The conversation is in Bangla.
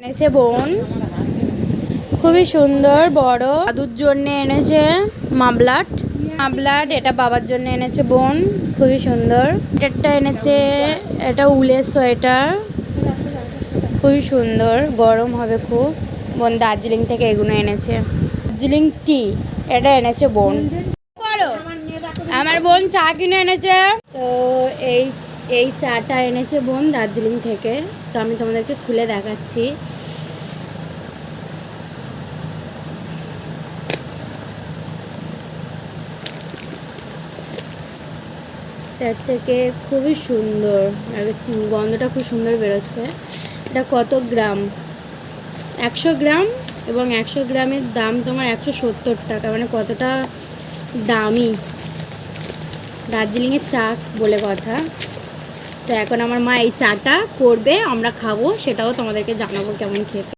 এনেছে বোন, খুবই সুন্দর বড়। দাদুর জন্য এনেছে মাফলার, এটা বাবার জন্য এনেছে বোন, খুবই সুন্দর। এটা এনেছে, এটা উলের সোয়েটার, খুবই সুন্দর, গরম হবে খুব। বোন দার্জিলিং থেকে এগুলো এনেছে। দার্জিলিং টি এটা এনেছে বোন। আমার বোন চা কিনে এনেছে। তো এই চাটা এনেছে বোন দার্জিলিং থেকে। তো আমি তোমাদেরকে খুলে দেখাচ্ছি। হচ্ছে খুবই সুন্দর, আর গন্ধটা খুব সুন্দর বেরোচ্ছে। এটা কত গ্রাম? 100 গ্রাম, এবং 100 গ্রামের দাম তোমার 170 টাকা। মানে কতটা দামি দার্জিলিংয়ের চা বলে কথা। তো এখন আমার মা এই চাটা করবে, আমরা খাবো, সেটাও তোমাদেরকে জানাবো কেমন খেতে।